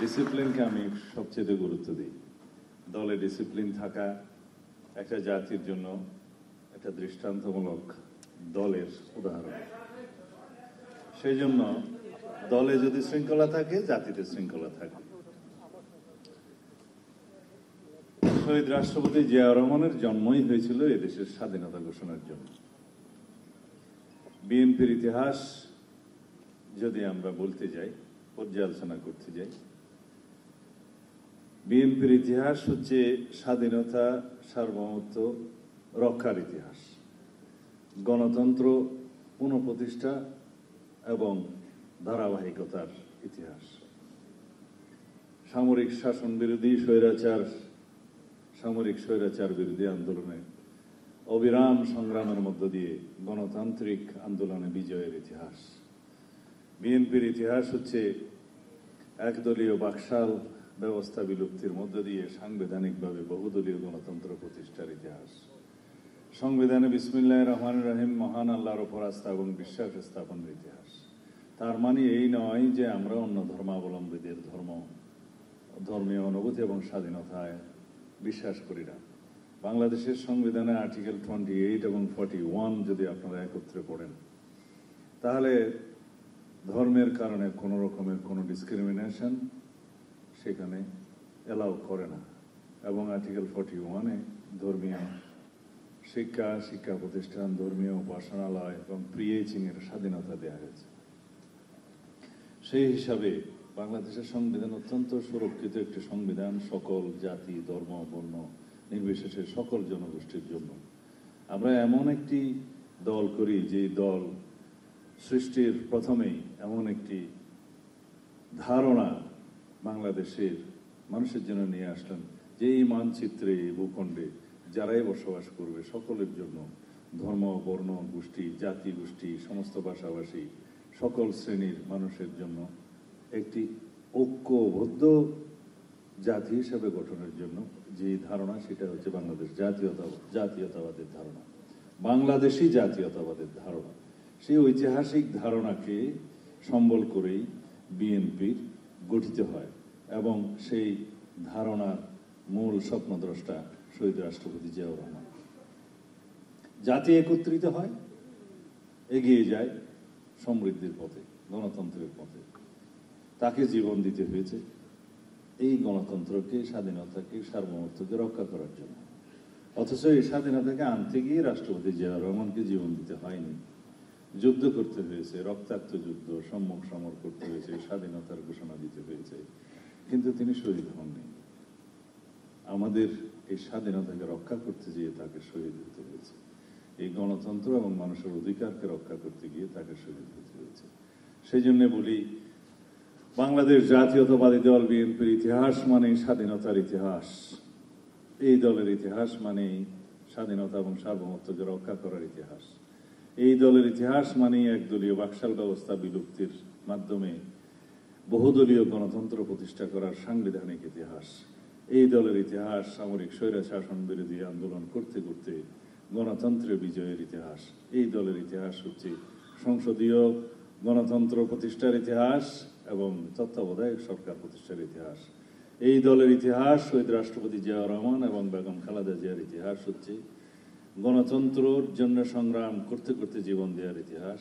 ডিসিপ্লিনকে আমি সবচেয়ে গুরুত্ব দিই। দলে ডিসিপ্লিন থাকা একটা জাতির জন্য একটা দৃষ্টান্তমূলক দলের উদাহরণ। সেই জন্য দলে যদি শৃঙ্খলা থাকে, জাতিতে শৃঙ্খলা থাকে। শহীদ রাষ্ট্রপতি জিয়াউর রহমানের জন্মই হয়েছিল এদেশের স্বাধীনতা ঘোষণার জন্য। বিএনপির ইতিহাস যদি আমরা বলতে যাই, পর্যালোচনা করতে যাই, বিএনপির ইতিহাস হচ্ছে স্বাধীনতা, সার্বভৌমত্ব রক্ষার ইতিহাস, গণতন্ত্র পুনঃপ্রতিষ্ঠা এবং ধারাবাহিকতার ইতিহাস। সামরিক শাসন বিরোধী সামরিক স্বৈরাচার বিরোধী আন্দোলনে অবিরাম সংগ্রামের মধ্য দিয়ে গণতান্ত্রিক আন্দোলনে বিজয়ের ইতিহাস। বিএনপির ইতিহাস হচ্ছে একদলীয় বাকশাল ব্যবস্থা বিলুপ্তির মধ্য দিয়ে সাংবিধানিকভাবে বহুদলীয় গণতন্ত্র প্রতিষ্ঠার ইতিহাস। সংবিধানে বিসমিল্লাহির রহমানির রহিম মহান আল্লাহর উপর আস্থা এবং বিশ্বাস স্থাপনের ইতিহাস। তার মানে এই নয় যে আমরা অন্য ধর্মাবলম্বীদের ধর্মীয় অনুভূতি এবং স্বাধীনতায় বিশ্বাস করি না। বাংলাদেশের সংবিধানে আর্টিকেল 28 এবং 41 যদি আপনারা একত্রে পড়েন, তাহলে ধর্মের কারণে কোনো রকমের কোনো ডিসক্রিমিনেশন সেখানে এলাও করে না। এবং আর্টিকেল 41-এ ধর্মীয় শিক্ষা প্রতিষ্ঠান, ধর্মীয় উপাসনালয় এবং প্রিয়েচিং এর স্বাধীনতা দেওয়া হয়েছে। সেই হিসাবে বাংলাদেশের সংবিধান অত্যন্ত সুরক্ষিত একটি সংবিধান, সকল জাতি, ধর্ম, বর্ণ নির্বিশেষে সকল জনগোষ্ঠীর জন্য। আমরা এমন একটি দল করি যে দল সৃষ্টির প্রথমেই এমন একটি ধারণা বাংলাদেশের মানুষের জন্য নিয়ে আসলেন যে এই মানচিত্রে, এই ভূখণ্ডে যারাই বসবাস করবে সকলের জন্য, ধর্ম, বর্ণ, গোষ্ঠী, জাতি গোষ্ঠী, সমস্ত ভাষাভাষী সকল শ্রেণীর মানুষের জন্য একটি ঐক্যবদ্ধ জাতি হিসেবে গঠনের জন্য যে ধারণা, সেটা হচ্ছে বাংলাদেশ জাতীয়তাবাদের ধারণা, বাংলাদেশি জাতীয়তাবাদের ধারণা। সেই ঐতিহাসিক ধারণাকে সম্বল করেই বিএনপি গঠিত হয় এবং সেই ধারণার মূল স্বপ্নদ্রষ্টা শহীদ রাষ্ট্রপতি জিয়াউর রহমান। জাতি একত্রিত হয়, এগিয়ে যায় সমৃদ্ধির পথে, গণতন্ত্রের পথে। তাকে জীবন দিতে হয়েছে এই গণতন্ত্রকে, স্বাধীনতাকে, সার্বভৌমত্বকে রক্ষা করার জন্য। অথচ এই স্বাধীনতাকে আনতে গিয়ে রাষ্ট্রপতি জিয়াউর রহমানকে জীবন দিতে হয়নি, যুদ্ধ করতে হয়েছে, রক্তাক্ত যুদ্ধ, সম্মুখ সমর করতে হয়েছে, স্বাধীনতার ঘোষণা দিতে হয়েছে, কিন্তু তিনি শহীদ হননি। আমাদের এই স্বাধীনতাকে রক্ষা করতে গিয়ে তাকে শহীদ হতে হয়েছে। এই গণতন্ত্র এবং মানুষের অধিকারকে রক্ষা করতে গিয়ে তাকে শহীদ হতে হয়েছে। সেই জন্য বলি, বাংলাদেশ জাতীয়তাবাদী দল বিএনপির ইতিহাস মানেই স্বাধীনতার ইতিহাস। এই দলের ইতিহাস মানেই স্বাধীনতা এবং সার্বভৌমত্বকে রক্ষা করার ইতিহাস। এই দলের ইতিহাস মানেই একদলীয় বাকশাল ব্যবস্থা বিলুপ্তির মাধ্যমে বহুদলীয় গণতন্ত্র প্রতিষ্ঠা করার সাংবিধানিক ইতিহাস। এই দলের ইতিহাস সামরিক স্বৈরশাসন বিরোধী আন্দোলন করতে করতে গণতন্ত্রের বিজয়ের ইতিহাস। এই দলের ইতিহাস হচ্ছে সংসদীয় গণতন্ত্র প্রতিষ্ঠার ইতিহাস এবং তত্ত্বাবধায়ক সরকার প্রতিষ্ঠার ইতিহাস। এই দলের ইতিহাস শহীদ রাষ্ট্রপতি জিয়াউর রহমান এবং বেগম খালেদা জিয়ার ইতিহাস হচ্ছে গণতন্ত্রের জন্য সংগ্রাম করতে করতে জীবন দেওয়ার ইতিহাস।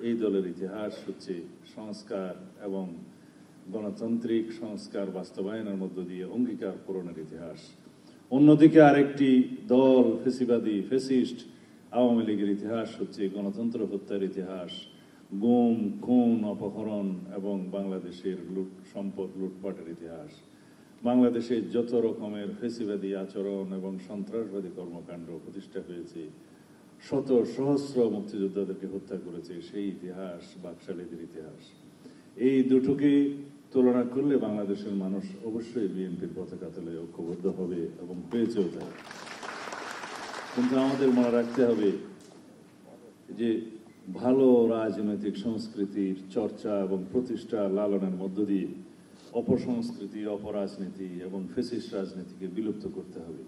এই দলের ইতিহাস হচ্ছে সংস্কার এবং গণতান্ত্রিক সংস্কার বাস্তবায়নের মধ্য দিয়ে অঙ্গীকার পূরণের ইতিহাস। অন্যদিকে আরেকটি দল ফ্যাসিস্ট আওয়ামী লীগের ইতিহাস হচ্ছে গণতন্ত্র হত্যার ইতিহাস, গুম, খুন, অপহরণ এবং বাংলাদেশের সম্পদ লুটপাটের ইতিহাস। বাংলাদেশে যত রকমের ফ্যাসিবাদী আচরণ এবং সন্ত্রাসবাদী কর্মকাণ্ড প্রতিষ্ঠা হয়েছে, শত সহস্র মুক্তিযোদ্ধাদেরকে হত্যা করেছে, সেই ইতিহাস বাকশালীদের ইতিহাস। এই দুটোকে তুলনা করলে বাংলাদেশের মানুষ অবশ্যই বিএনপির পতাকা তলে ঐক্যবদ্ধ হবে এবং হয়েছেও তাই। কিন্তু আমাদের মনে রাখতে হবে যে ভালো রাজনৈতিক সংস্কৃতির চর্চা এবং প্রতিষ্ঠা লালনের মধ্য দিয়ে অপসংস্কৃতি, অপরাজনীতি এবং ফ্যাসিস্ট রাজনীতিকে বিলুপ্ত করতে হবে।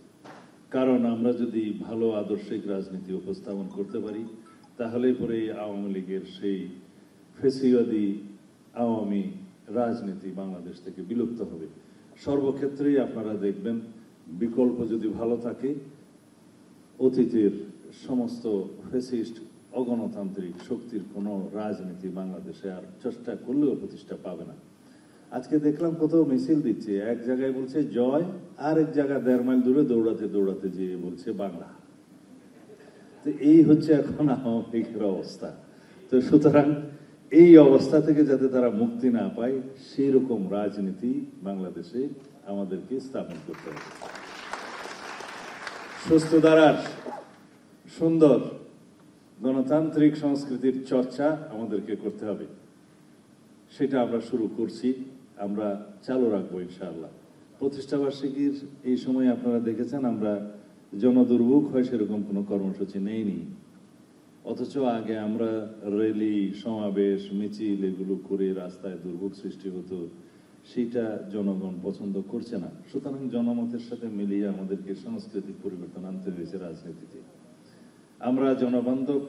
কারণ আমরা যদি ভালো আদর্শিক রাজনীতি উপস্থাপন করতে পারি, তাহলে পরে আওয়ামী লীগের সেই ফ্যাসিবাদী আওয়ামী রাজনীতি বাংলাদেশ থেকে বিলুপ্ত হবে। সর্বক্ষেত্রেই আপনারা দেখবেন বিকল্প যদি ভালো থাকে, অতীতের সমস্ত ফ্যাসিস্ট অগণতান্ত্রিক শক্তির কোনো রাজনীতি বাংলাদেশে আর চেষ্টা করলেও প্রতিষ্ঠা পাবে না। আজকে দেখলাম কোথাও মিছিল দিচ্ছে, এক জায়গায় বলছে জয়, আর এক জায়গায় 1.5 মাইল দূরে দৌড়াতে দৌড়াতে যেয়ে বলছে বাংলা। তো এই হচ্ছে এখন আওয়ামী লীগের অবস্থা। তো সুতরাং এই অবস্থা থেকে যাতে তারা মুক্তি না পায়, সেই রকম রাজনীতি বাংলাদেশে আমাদেরকে স্থাপন করতে হবে। সুস্থ ধারার সুন্দর গণতান্ত্রিক সংস্কৃতির চর্চা আমাদেরকে করতে হবে। সেটা আমরা শুরু করছি, আমরা চালু রাখবো ইনশাআল্লাহ। প্রতিষ্ঠাবার্ষিকীর এই সময় আপনারা দেখেছেন আমরা জনদুর্ভোগ হয় সেরকম কোনো কর্মসূচি নেইনি, অথচ আগে আমরা র্যালি, সমাবেশ, মিছিল এগুলো করে রাস্তায় দুর্ভোগ সৃষ্টি হতো, সেটা জনগণ পছন্দ করছে না। সুতরাং জনমতের সাথে মিলিয়ে আমাদেরকে সাংস্কৃতিক পরিবর্তন আনতে হয়েছে রাজনীতিতে। আমরা জনবান্ধব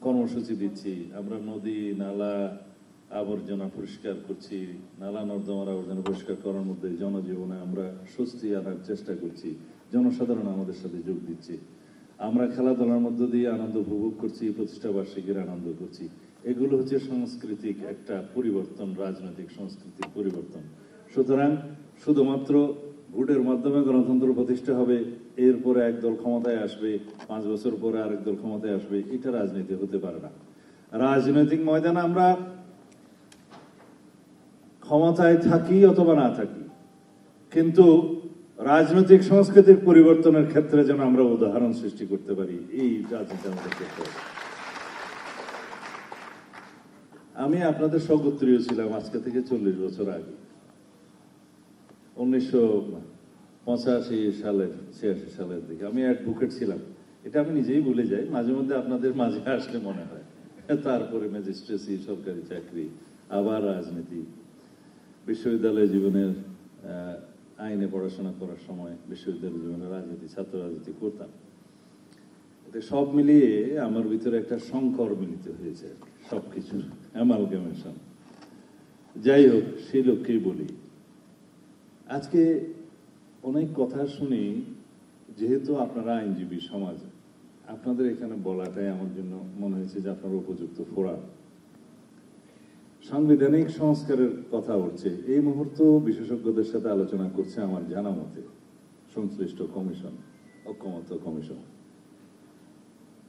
কর্মসূচি দিচ্ছি, আমরা নদী নালা আবর্জনা পরিষ্কার করছি, নালা নর্দমার আবর্জনা পরিষ্কার করার মধ্যে জনজীবনে আমরা স্বস্তি আনার চেষ্টা করছি, জনসাধারণ আমাদের সাথে যোগ দিচ্ছে। আমরা খেলাধুলার মধ্য দিয়ে আনন্দ উপভোগ করছি, প্রতিষ্ঠা বার্ষিকীর আনন্দ করছি। এগুলো হচ্ছে সাংস্কৃতিক একটা পরিবর্তন, রাজনৈতিক সংস্কৃতির পরিবর্তন। সুতরাং শুধুমাত্র ভোটের মাধ্যমে গণতন্ত্র প্রতিষ্ঠা হবে, এরপরে একদল ক্ষমতায় আসবে, 5 বছর পরে আরেক দল ক্ষমতায় আসবে, এটা রাজনীতি হতে পারে না। রাজনৈতিক ময়দানে আমরা ক্ষমতায় থাকি অথবা না থাকি, কিন্তু রাজনৈতিক সংস্কৃতির পরিবর্তনের ক্ষেত্রে যেন আমরা উদাহরণ সৃষ্টি করতে পারি, এই রাজনীতি আমাদের করতে হবে। আমি আপনাদের স্বগোত্রীয় ছিলাম আজকে থেকে 40 বছর আগে, 1985 সালের 86 সালের দিকে আমি অ্যাডভোকেট ছিলাম। এটা আমি নিজেই ভুলে যাই, মাঝে মধ্যে আপনাদের মাঝে আসলে মনে হয়। তারপরে ম্যাজিস্ট্রেসি, সরকারি চাকরি, আবার রাজনীতি, বিশ্ববিদ্যালয় জীবনের আইনে পড়াশোনা করার সময় বিশ্ববিদ্যালয় জীবনের রাজনীতি, ছাত্র রাজনীতি করতাম। এতে সব মিলিয়ে আমার ভিতরে একটা সংকর মিলিত হয়েছে, সবকিছুর অ্যামালগামেশন। যাই হোক, সেই লক্ষ্যেই বলি। আজকে অনেক কথা শুনি, যেহেতু আপনারা আইনজীবী সমাজ, আপনাদের এখানে বলাটাই আমার জন্য মনে হয়েছে যে আপনারা উপযুক্ত ফোরাম। সাংবিধানিক সংস্কারের কথা উঠছে, এই মুহূর্তে বিশেষজ্ঞদের সাথে আলোচনা করছে আমার জানা মতে সংশ্লিষ্ট কমিশন, ঐকমত্য কমিশন।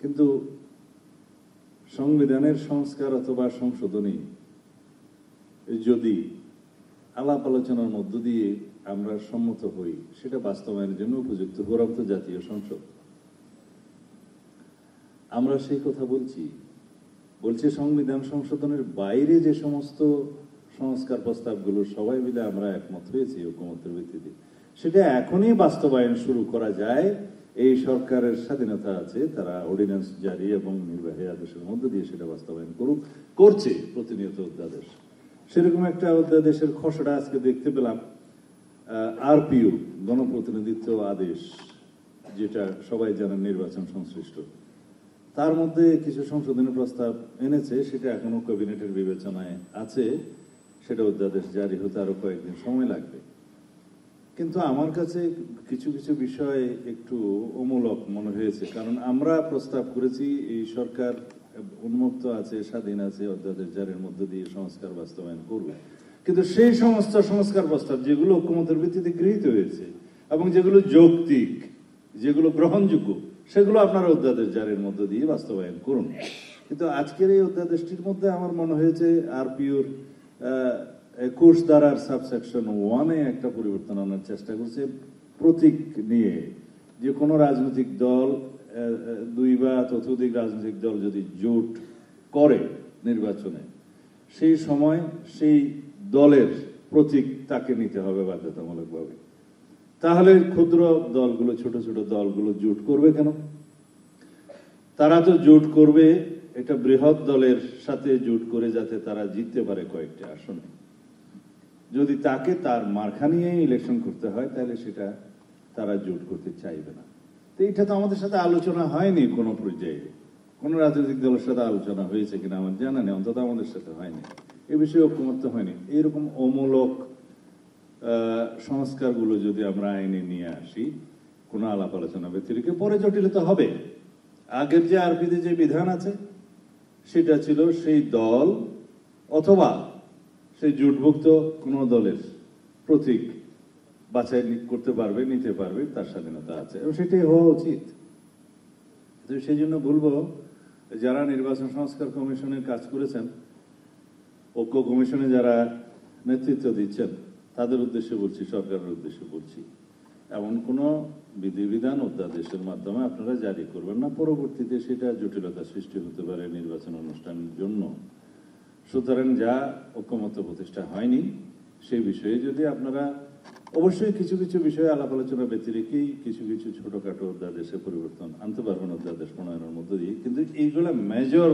কিন্তু সংবিধানের সংস্কার অথবা সংশোধনী যদি আলাপ আলোচনার মধ্য দিয়ে আমরা সম্মত হই, সেটা বাস্তবায়নের জন্য উপযুক্ত ফোরাম তো জাতীয় সংসদ। আমরা সেই কথা বলছি সংবিধান সংশোধনের বাইরে যে সমস্ত সংস্কার প্রস্তাবগুলো সবাই মিলে আমরা একমত হয়েছি ঐকমত্যের ভিত্তিতে, সেটা এখনই বাস্তবায়ন শুরু করা যায়। এই সরকারের স্বাধীনতা আছে, তারা অর্ডিন্যান্স জারি এবং নির্বাহী আদেশের মধ্য দিয়ে সেটা বাস্তবায়ন করছে প্রতিনিয়ত অধ্যাদেশ। সেরকম একটা অধ্যাদেশের খসড়া আজকে দেখতে পেলাম, আরপিইউ, গণপ্রতিনিধিত্ব আদেশ, যেটা সবাই জানেন নির্বাচন সংশ্লিষ্ট। তার মধ্যে কিছু সংশোধনী প্রস্তাব এনেছে, সেটা এখনো ক্যাবিনেটের বিবেচনায় আছে, সেটা অধ্যাদেশ জারি হতে আরো কয়েকদিন সময় লাগবে। কিন্তু আমার কাছে কিছু কিছু বিষয় একটু অমূলক মনে হয়েছে, কারণ আমরা প্রস্তাব করেছি এই সরকার উন্মুক্ত আছে, স্বাধীন আছে, অধ্যাদেশ জারির মধ্য দিয়ে সংস্কার বাস্তবায়ন করবে। কিন্তু সেই সমস্ত সংস্কার প্রস্তাব যেগুলো ঐকমত্যের ভিত্তিতে গৃহীত হয়েছে এবং যেগুলো যৌক্তিক, যেগুলো গ্রহণযোগ্য, সেগুলো আপনারা অধ্যাদেশ জারির মধ্য দিয়ে বাস্তবায়ন করুন। কিন্তু আজকের এই অধ্যাদেশটির মধ্যে আমার মনে হয়েছে আরপিইউর 21 ধারার সাবসেকশন 1 একটা পরিবর্তন আনার চেষ্টা করছে, প্রতীক নিয়ে। যে কোনো রাজনৈতিক দল, 2 বা ততোধিক রাজনৈতিক দল যদি জোট করে নির্বাচনে, সেই সময় সেই দলের প্রতীক তাকে নিতে হবে বাধ্যতামূলকভাবে। তাহলে ক্ষুদ্র দলগুলো, ছোট ছোট দলগুলো জোট করবে কেন? তারা তো জোট করবে একটা বৃহৎ দলের সাথে জোট করে, যাতে তারা জিততে পারে কয়েকটি আসনে। যদি তাকে তার মার্কা নিয়ে ইলেকশন করতে হয়, তাহলে সেটা তারা জোট করতে চাইবে না। তো এটা তো আমাদের সাথে আলোচনা হয়নি কোনো পর্যায়ে, কোন রাজনৈতিক দলের সাথে আলোচনা হয়েছে কিনা আমার জানা নেই, অন্তত আমাদের সাথে হয়নি। এ বিষয়ে ঐকমত্য হয়নি। এইরকম অমূলক সংস্কারগুলো যদি আমরা আইনে নিয়ে আসি কোনো আলাপ আলোচনা ব্যতিরেকে, পরে জটিলতা হবে। আগের যে আরপিতে যে বিধান আছে সেটা ছিল সেই দল অথবা সেই জোটভুক্ত কোনো দলের প্রতীক বাছাই করতে পারবে, নিতে পারবে, তার স্বাধীনতা আছে এবং সেটাই হওয়া উচিত। তো সেই জন্য বলবো, যারা নির্বাচন সংস্কার কমিশনের কাজ করেছেন, ঐক্য কমিশনে যারা নেতৃত্ব দিচ্ছেন, তাদের উদ্দেশ্যে বলছি, সরকারের উদ্দেশ্যে বলছি, এমন কোনো বিধিবিধান অধ্যাদেশের মাধ্যমে আপনারা জারি করবেন না, পরবর্তীতে সেটা জটিলতা সৃষ্টি হতে পারে নির্বাচন অনুষ্ঠানের জন্য। সুতরাং যা ঐকমত্য প্রতিষ্ঠা হয়নি সেই বিষয়ে যদি আপনারা, অবশ্যই কিছু কিছু বিষয়ে আলাপ আলোচনা ব্যতিরেকেই কিছু কিছু ছোটখাটো অধ্যাদেশে পরিবর্তন আনতে পারবেন অধ্যাদেশ প্রণয়নের মধ্য দিয়ে, কিন্তু এইগুলা মেজর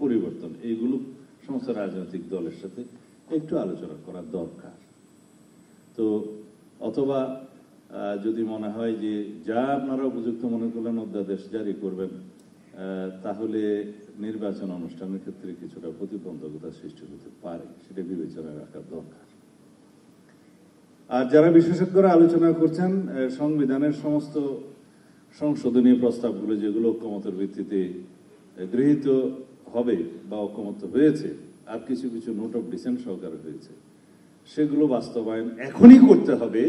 পরিবর্তন, এইগুলো সমস্ত রাজনৈতিক দলের সাথে একটু আলোচনা করা দরকার। তো অথবা যদি মনে হয় যে যা আপনারা উপযুক্ত মনে করলেন অধ্যাদেশ জারি করবেন, তাহলে নির্বাচন অনুষ্ঠানের ক্ষেত্রে কিছুটা প্রতিবন্ধকতা সৃষ্টি হতে পারে, সেটা বিবেচনায় রাখা দরকার। আর যারা বিশেষজ্ঞরা আলোচনা করছেন সংবিধানের সমস্ত সংশোধনীয় প্রস্তাবগুলো যেগুলো ঐকমতের ভিত্তিতে গৃহীত হবে বা ঐকমত্য হয়েছে, আর কিছু কিছু নোট অফ ডিসেন্ট সহকারে হয়েছে, সেগুলো বাস্তবায়ন এখনই করতে হবে,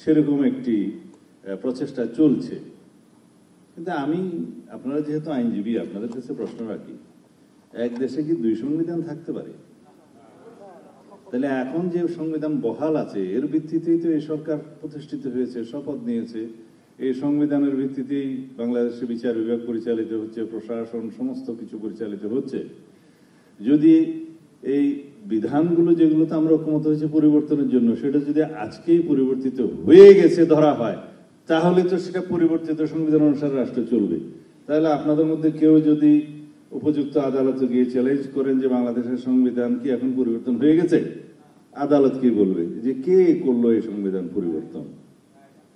সেরকম একটি প্রচেষ্টা চলছে। কিন্তু আমি, আপনারা যেহেতু আইনজীবী, আপনাদের কাছে প্রশ্ন রাখি, এক দেশে কি দুই সংবিধান থাকতে পারে? তাহলে এখন যে সংবিধান বহাল আছে এর ভিত্তিতেই তো এই সরকার প্রতিষ্ঠিত হয়েছে, শপথ নিয়েছে। এই সংবিধানের ভিত্তিতেই বাংলাদেশে বিচার বিভাগ পরিচালিত হচ্ছে, প্রশাসন সমস্ত কিছু পরিচালিত হচ্ছে। যদি এই বিধানগুলো যেগুলোতে আমরা ঐকমত্য হয়েছে পরিবর্তনের জন্য, সেটা যদি আজকেই পরিবর্তিত হয়ে গেছে ধরা হয়, তাহলে তো সেটা পরিবর্তিত সংবিধান অনুসারে রাষ্ট্র চলবে। তাহলে আপনাদের মধ্যে কেউ যদি উপযুক্ত আদালতে গিয়ে চ্যালেঞ্জ করেন যে বাংলাদেশের সংবিধান কি এখন পরিবর্তন হয়ে গেছে, আদালত কি বলবে যে কে করলো এই সংবিধান পরিবর্তন,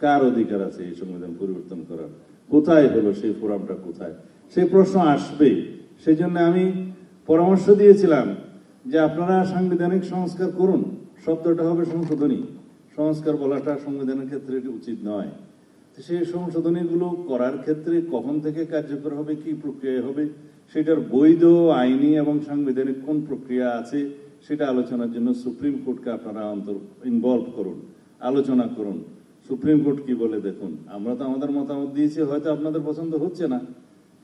কার অধিকার আছে এই সংবিধান পরিবর্তন করার, কোথায় হলো সেই ফোরামটা, কোথায়, সেই প্রশ্ন আসবে। সেই জন্য আমি পরামর্শ দিয়েছিলাম যে আপনারা সাংবিধানিক সংস্কার করুন, শব্দটা হবে সংশোধনী, সংস্কার বলাটা সংবিধানের ক্ষেত্রে উচিত নয়। সেই সংশোধনীগুলো করার ক্ষেত্রে কখন থেকে কার্যকর হবে, কি প্রক্রিয়া হবে, সেটার বৈধ আইনি এবং সাংবিধানিক কোন প্রক্রিয়া আছে সেটা আলোচনার জন্য সুপ্রিম কোর্টকে আপনারা ইনভলভ করুন, আলোচনা করুন। সুপ্রিম কোর্ট কি বলে দেখুন। আমরা তো আমাদের মতামত দিয়েছি, হয়তো আপনাদের পছন্দ হচ্ছে না,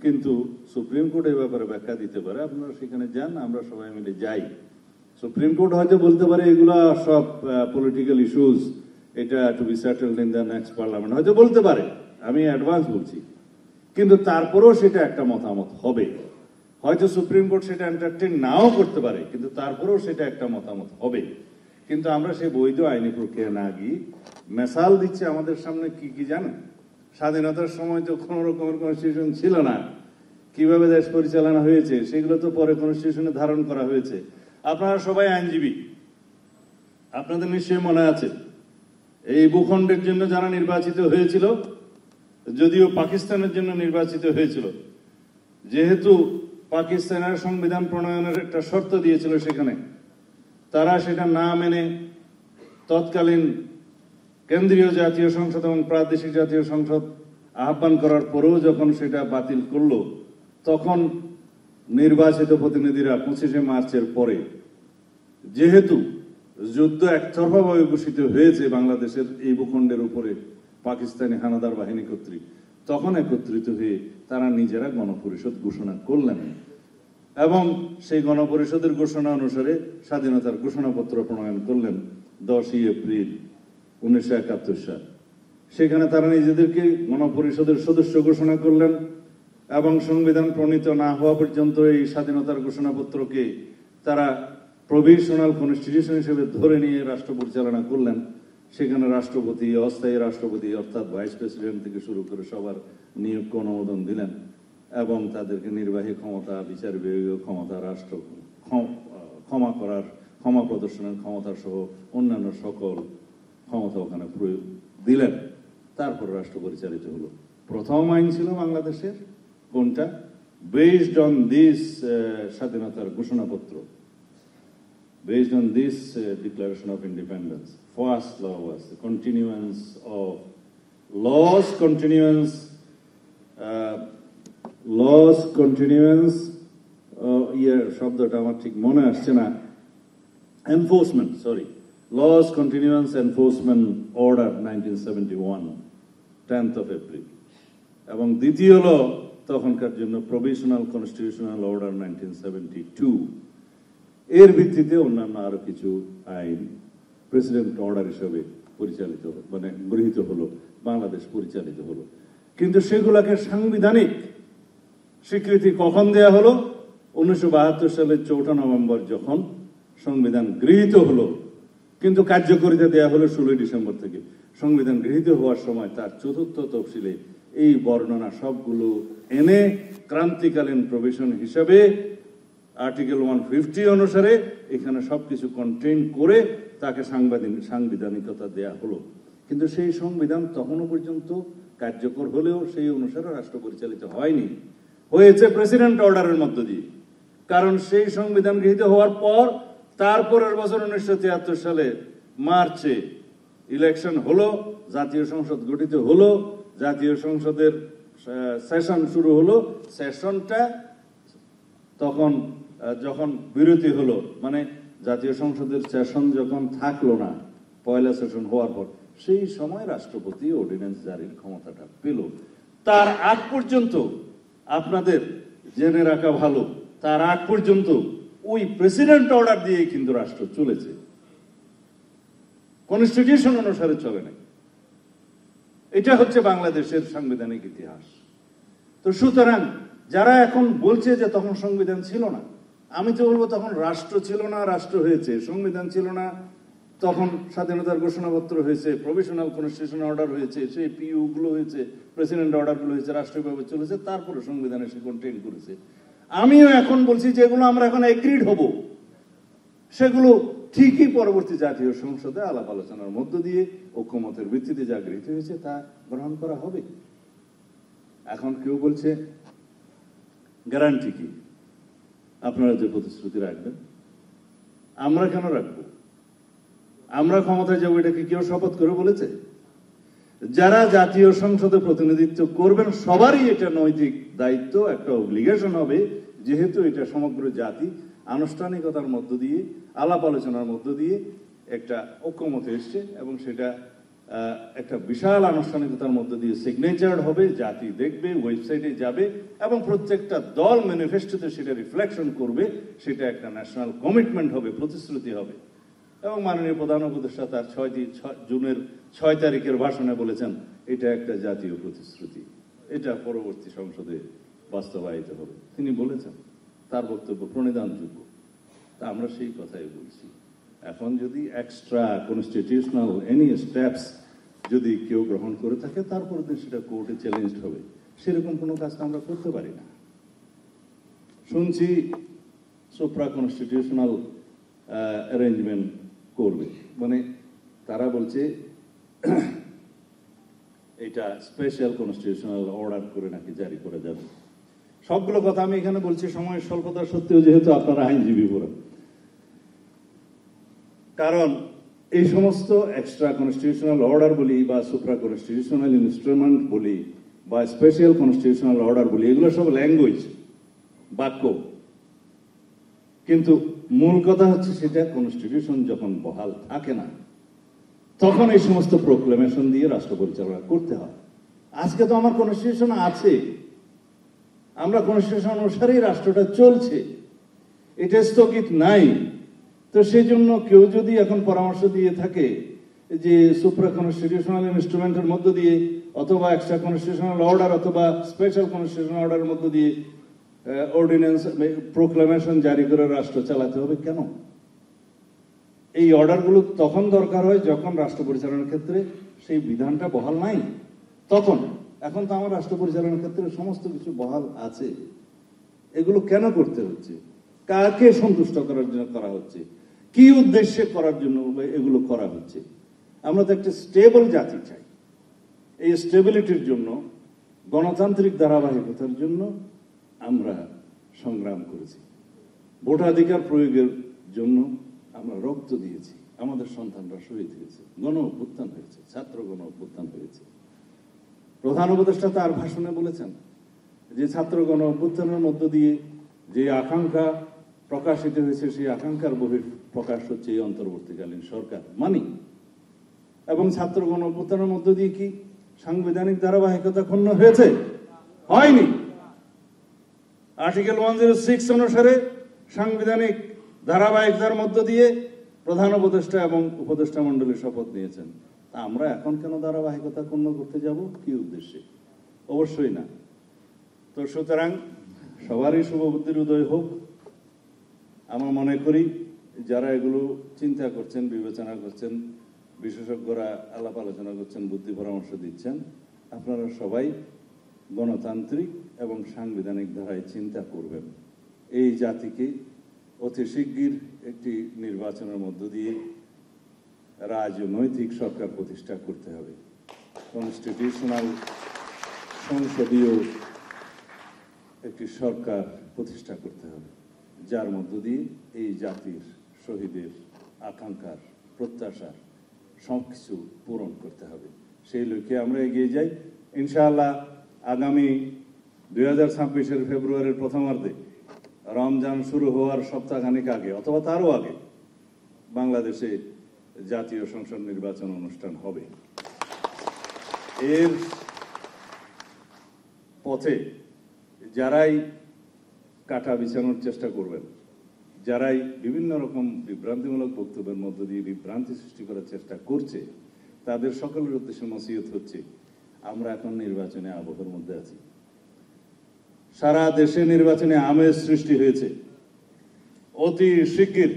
কিন্তু সুপ্রিম কোর্ট এই ব্যাপারে ব্যাখ্যা দিতে পারে, আপনারা সেখানে যান, আমরা সবাই মিলে যাই। সুপ্রিম কোর্ট হয়তো বলতে পারে এগুলা সব পলিটিক্যাল ইস্যুস, এটা to be settled in the next parliament, হয়তো বলতে পারে, আমি অ্যাডভান্স বলছি। কিন্তু তারপরেও সেটা একটা মতামত হবে। হয়তো সুপ্রিম কোর্ট সেটা এন্টারটেইন নাও করতে পারে, কিন্তু তারপরেও সেটা একটা মতামত হবে। কিন্তু আমরা সেই বৈধ আইনি প্রক্রিয়া না গিয়ে মেসাল দিচ্ছে আমাদের সামনে কি কি জানেন? স্বাধীনতার সময় তো কোন রকমের কনস্টিটিউশন ছিল না, কিভাবে দেশ পরিচালনা হয়েছে সেগুলো তো পরে কনস্টিটিউশনে ধারণ করা হয়েছে। আপনারা সবাই আইনজীবী, আপনাদের নিশ্চয়ই মনে আছে এই ভূখণ্ডের জন্য যারা নির্বাচিত হয়েছিল, যদিও পাকিস্তানের জন্য নির্বাচিত হয়েছিল, যেহেতু পাকিস্তানের সংবিধান প্রণয়নের একটা শর্ত দিয়েছিল সেখানে, তারা সেটা না মেনে তৎকালীন কেন্দ্রীয় জাতীয় সংসদ এবং প্রাদেশিক জাতীয় সংসদ আহ্বান করার পরেও যখন সেটা বাতিল করলো, তখন নির্বাচিত প্রতিনিধিরা 25শে মার্চের পরে, যেহেতু যুদ্ধ একতরফাভাবে ঘোষিত হয়েছে বাংলাদেশের এই ভূখণ্ডের উপরে পাকিস্তানি হানাদার বাহিনী কর্তৃক, তখন একত্রিত হয়ে তারা নিজেরা গণপরিষদ ঘোষণা করলেন এবং সেই গণপরিষদের ঘোষণা অনুসারে স্বাধীনতার ঘোষণাপত্র প্রণয়ন করলেন 10ই এপ্রিল 1971 সাল। সেখানে তারা নিজেদেরকে গণপরিষদের সদস্য ঘোষণা করলেন এবং সংবিধান প্রণীত না হওয়া পর্যন্ত এই স্বাধীনতার ঘোষণাপত্রকে তারা প্রভিশনাল কনস্টিটিউশন হিসেবে ধরে নিয়ে রাষ্ট্র পরিচালনা করলেন। সেখানে রাষ্ট্রপতি, অস্থায়ী রাষ্ট্রপতি অর্থাৎ ভাইস প্রেসিডেন্ট থেকে শুরু করে সবার নিয়োগকে অনুমোদন দিলেন এবং তাদেরকে নির্বাহী ক্ষমতা, বিচার বিভাগীয় ক্ষমতা, রাষ্ট্র ক্ষমা করার, ক্ষমা প্রদর্শনের ক্ষমতা সহ অন্যান্য সকল ক্ষমতা ওখানে প্রয়োগ দিলেন। তারপর রাষ্ট্র পরিচালিত হলো। প্রথম আইন ছিল বাংলাদেশের কোনটা? বেসড অন দিস স্বাধীনতার ঘোষণাপত্র, based on this Declaration of Independence. First law was the continuance of শব্দটা আমার ঠিক মনে আসছে না, Laws Continuance Enforcement Order 1971, 10th of April. এবং দ্বিতীয় ল তখনকার জন্য Provisional Constitutional Order 1972. এর ভিত্তিতে অন্যান্য আরো কিছু আইন প্রেসিডেন্ট অর্ডার হিসেবে পরিচালিত মানে গৃহীত হলো, বাংলাদেশ পরিচালিত হলো। কিন্তু সেগুলোকে সাংবিধানিক স্বীকৃতি কখন দেয়া হলো? 1972 সালের 4 নভেম্বর যখন সংবিধান গৃহীত হলো, কিন্তু কার্যকারিতা দেয়া হলো 16 ডিসেম্বর থেকে। সংবিধান গৃহীত হওয়ার সময় তার 4th তফসিলে এই বর্ণনা সবগুলো এনে ক্রান্তিকালীন প্রভিশন হিসাবে আর্টিকেল 150 অনুসারে এখানে সবকিছু কন্টেইন করে তাকে সাংবিধানিকতা দেয়া হলো। কিন্তু সেই সংবিধান তখনও পর্যন্ত কার্যকর হলেও সেই অনুসারে রাষ্ট্র পরিচালিত হয়নি, হয়েছে প্রেসিডেন্ট অর্ডারের মধ্য দিয়ে। কারণ সেই সংবিধান গৃহীত হওয়ার পর তারপরের বছর 1973 সালে মার্চে ইলেকশন হলো, জাতীয় সংসদ গঠিত হলো, জাতীয় সংসদের সেশন শুরু হলো। সেশনটা তখন যখন বিরতি হলো, মানে জাতীয় সংসদের সেশন যখন থাকলো না পয়লা সেশন হওয়ার পর, সেই সময় রাষ্ট্রপতি অর্ডিন্যান্স জারির ক্ষমতাটা পেল। তার আগ পর্যন্ত আপনাদের জেনে রাখা ভালো, তার আগ পর্যন্ত ওই প্রেসিডেন্ট অর্ডার দিয়ে কিন্তু রাষ্ট্র চলেছে, কনস্টিটিউশন অনুসারে চলে নাই। এটা হচ্ছে বাংলাদেশের সাংবিধানিক ইতিহাস। তো সুতরাং যারা এখন বলছে যে তখন সংবিধান ছিল না, আমি তো বলবো তখন রাষ্ট্র ছিল না, রাষ্ট্র হয়েছে। সংবিধান ছিল না, তখন স্বাধীনতার ঘোষণাপত্র হয়েছে, প্রভিশনাল কনস্টিটিউশন অর্ডার হয়েছে, সেই পিইউ গুলো হয়েছে, প্রেসিডেন্ট অর্ডার গুলো হয়েছে, রাষ্ট্রীয়ভাবে চলেছে, তারপরে সংবিধানে সে কন্টেইন করেছে। আমিও এখন বলছি যেগুলো আমরা এখন এগ্রিড হব, সেগুলো ঠিকই পরবর্তী জাতীয় সংসদে আলাপ আলোচনার মধ্য দিয়ে ঐক্যমতের ভিত্তিতে যা গৃহীত হয়েছে তা গ্রহণ করা হবে। এখন কেউ বলছে গ্যারান্টি কি, আপনারা যে প্রতিশ্রুতি রাখবেন, আমরা কেন রাখবো? আমরা ক্ষমতায় যাবো এটাকে কেউ শপথ করে বলেছে? যারা জাতীয় সংসদে প্রতিনিধিত্ব করবেন সবারই এটা নৈতিক দায়িত্ব, একটা অব্লিগেশন হবে, যেহেতু এটা সমগ্র জাতি আনুষ্ঠানিকতার মধ্য দিয়ে আলাপ আলোচনার মধ্য দিয়ে একটা ঐক্যমতে এসছে, এবং সেটা একটা বিশাল আনুষ্ঠানিকতার মধ্য দিয়ে সিগনেচার হবে, জাতি দেখবে, ওয়েবসাইটে যাবে, এবং প্রত্যেকটা দল ম্যানিফেস্টোতে সেটা রিফ্লেকশন করবে, সেটা একটা ন্যাশনাল কমিটমেন্ট হবে, প্রতিশ্রুতি হবে। এবং মাননীয় প্রধান উপদেষ্টা তার 6 তারিখের ভাষণে বলেছেন এটা একটা জাতীয় প্রতিশ্রুতি, এটা পরবর্তী সংসদে বাস্তবায়িত হবে। তিনি বলেছেন, তার বক্তব্য প্রণিধানযোগ্য, তা আমরা সেই কথাই বলছি। এখন যদি এক্সট্রা কনস্টিটিউশনাল এনি স্টেপস যদি কেউ গ্রহণ করে থাকে, তারপরে দিন সেটা কোর্টে চ্যালেঞ্জ হবে, সেরকম কোনো কাজ আমরা করতে পারি না। শুনছি সুপ্রা কনস্টিটিউশনাল অ্যারেঞ্জমেন্ট করবে, মানে তারা বলছে এটা স্পেশাল কনস্টিটিউশনাল অর্ডার করে নাকি জারি করে যাবে। সবগুলো কথা আমি এখানে বলছি সময় স্বল্পতা সত্ত্বেও, যেহেতু আপনারা আইনজীবী পুরো। কারণ এই সমস্ত এক্সট্রা কনস্টিটিউশনাল অর্ডার বলি বা সুপ্রা কনস্টিটিউশনাল ইনস্ট্রুমেন্ট বলি বা স্পেশাল কনস্টিটিউশনাল অর্ডার বলি, এগুলো সব ল্যাঙ্গুয়েজ, বাক্য, কিন্তু মূল কথা হচ্ছে সেটা কনস্টিটিউশন যখন বহাল থাকে না, তখন এই সমস্ত প্রোক্লেমেশন দিয়ে রাষ্ট্র পরিচালনা করতে হয়। আজকে তো আমার কনস্টিটিউশন আছে, আমরা কনস্টিটিউশন অনুসারেই রাষ্ট্রটা চলছে, এটা স্থগিত নাই। তো সেই জন্য কেউ যদি এখন পরামর্শ দিয়ে থাকে যে সুপ্রা কনস্টিটিউশনাল ইনস্ট্রুমেন্টের মধ্য দিয়ে অথবা এক্সট্রা কনস্টিটিউশনাল অর্ডার অথবা স্পেশাল কনস্টিটিউশনাল অর্ডারের মধ্য দিয়ে অর্ডিন্যান্স প্রোক্লামেশন জারি করে রাষ্ট্র চালাতে হবে, কেন? এই অর্ডারগুলো তখন দরকার হয় যখন রাষ্ট্র পরিচালনার ক্ষেত্রে সেই বিধানটা বহাল নাই, তখন। এখন তো আমার রাষ্ট্র পরিচালনার ক্ষেত্রে সমস্ত কিছু বহাল আছে। এগুলো কেন করতে হচ্ছে? কাকে সন্তুষ্ট করার জন্য করা হচ্ছে? কি উদ্দেশ্যে করার জন্য এগুলো করা হচ্ছে? আমরা তো একটা স্টেবল জাতি চাই। এই স্টেবিলিটির জন্য, গণতান্ত্রিক ধারাবাহিকতার জন্য আমরা সংগ্রাম করেছি। ভোটাধিকার প্রয়োগের জন্য আমরা রক্ত দিয়েছি, আমাদের সন্তানরা শহীদ হয়েছে, গণ অভ্যুত্থান হয়েছে, ছাত্র গণ অভ্যুত্থান হয়েছে। প্রধান উপদেষ্টা তার ভাষণে বলেছেন যে ছাত্র গণ অভ্যুত্থানের মধ্য দিয়ে যে আকাঙ্ক্ষা প্রকাশিত হয়েছে, সেই আকাঙ্ক্ষার বহিঃপ্রকাশ হচ্ছে এই অন্তর্বর্তীকালীন সরকার মানি। এবং ছাত্র গণ অভ্যুত্থানের মধ্য দিয়ে কি সাংবিধানিক ধারাবাহিকতা ক্ষুণ্ণ হয়েছে? হয়নি। আর্টিকেল 106 অনুসারে সাংবিধানিক ধারাবাহিকতার মধ্য দিয়ে প্রধান উপদেষ্টা এবং উপদেষ্টা মণ্ডলী শপথ নিয়েছেন। তা আমরা এখন কেন ধারাবাহিকতা ক্ষুণ্ণ করতে যাব? কি উদ্দেশ্যে? অবশ্যই না। তো সুতরাং সবারই শুভবুদ্ধির উদয় হোক। আমরা মনে করি যারা এগুলো চিন্তা করছেন, বিবেচনা করছেন, বিশেষজ্ঞরা আলাপ আলোচনা করছেন, বুদ্ধি পরামর্শ দিচ্ছেন, আপনারা সবাই গণতান্ত্রিক এবং সাংবিধানিক ধারায় চিন্তা করবেন। এই জাতিকে অতি শিগগির একটি নির্বাচনের মধ্য দিয়ে রাজনৈতিক সরকার প্রতিষ্ঠা করতে হবে। কনস্টিটিউশনাল সংসদীয় একটি সরকার প্রতিষ্ঠা করতে হবে, যার মধ্য দিয়ে এই জাতির শহীদের আকাঙ্ক্ষার প্রত্যাশার সবকিছু পূরণ করতে হবে। সেই লক্ষ্যে আমরা এগিয়ে যাই। ইনশাআল্লাহ আগামী 2026-এর ফেব্রুয়ারির প্রথমার্ধে রমজান শুরু হওয়ার সপ্তাহখানিক আগে অথবা তারও আগে বাংলাদেশে জাতীয় সংসদ নির্বাচন অনুষ্ঠান হবে। এর পথে যারাই কাটা বিছানোর চেষ্টা করবেন, যারাই বিভিন্ন রকম বিভ্রান্তিমূলক বক্তব্যের মধ্য দিয়ে বিভ্রান্তি সৃষ্টি করার চেষ্টা করছে, তাদের সকলের উদ্দেশ্যে নসিহত হচ্ছে, আমরা এখন নির্বাচনে আবহের মধ্যে আছি। সারা দেশে নির্বাচনে আমেজ সৃষ্টি হয়েছে। অতি শিগগির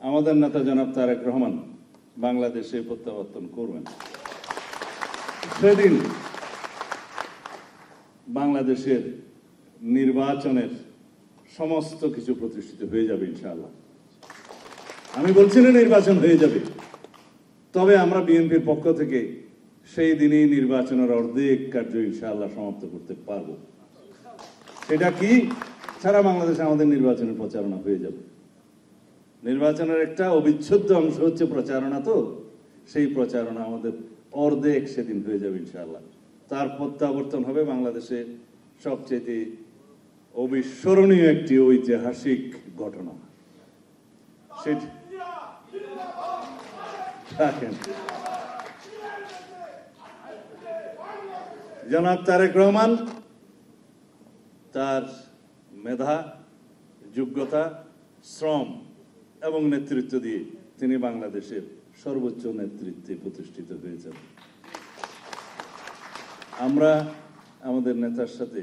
আমাদের নেতা জনাব তারেক রহমান বাংলাদেশে প্রত্যাবর্তন করবেন। সেদিন বাংলাদেশের নির্বাচনের সমস্ত কিছু প্রতিষ্ঠিত হয়ে যাবে ইনশাআল্লাহ। আমি বলছি না নির্বাচন হয়ে যাবে, তবে আমরা বিএনপির পক্ষ থেকে সেই দিনই নির্বাচনের অর্ধেক কার্য ইনশাআল্লাহ সমাপ্ত করতে পারবো। সেটা কি? সারা বাংলাদেশে আমাদের নির্বাচনের প্রচারণা হয়ে যাবে। নির্বাচনের একটা অবিচ্ছেদ্য অংশ হচ্ছে প্রচারণা, তো সেই প্রচারণা আমাদের অর্ধেক সেদিন হয়ে যাবে ইনশাআল্লাহ। তার প্রত্যাবর্তন হবে বাংলাদেশে সবচেয়ে অবিস্মরণীয় একটি ঐতিহাসিক ঘটনা। জনাব তারেক রহমান তার মেধা, যোগ্যতা, শ্রম এবং নেতৃত্ব দিয়ে তিনি বাংলাদেশের সর্বোচ্চ নেতৃত্বে প্রতিষ্ঠিত হয়েছেন। আমরা আমাদের নেতার সাথে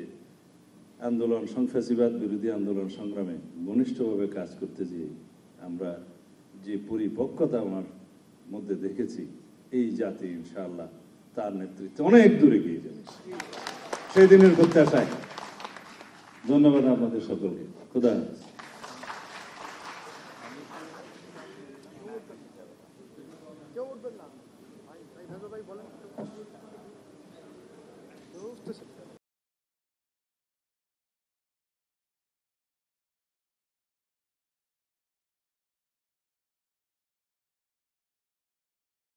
আন্দোলন, ফ্যাসিবাদ বিরোধী আন্দোলন সংগ্রামে ঘনিষ্ঠভাবে কাজ করতে গিয়ে আমরা যে পরিপক্কতা আমার মধ্যে দেখেছি, এই জাতি ইনশাআল্লাহ তার নেতৃত্বে অনেক দূরে গিয়ে যাবে সেই দিনের প্রত্যাশায়। ধন্যবাদ আপনাদের সকলকে। খোদা হাফেজ।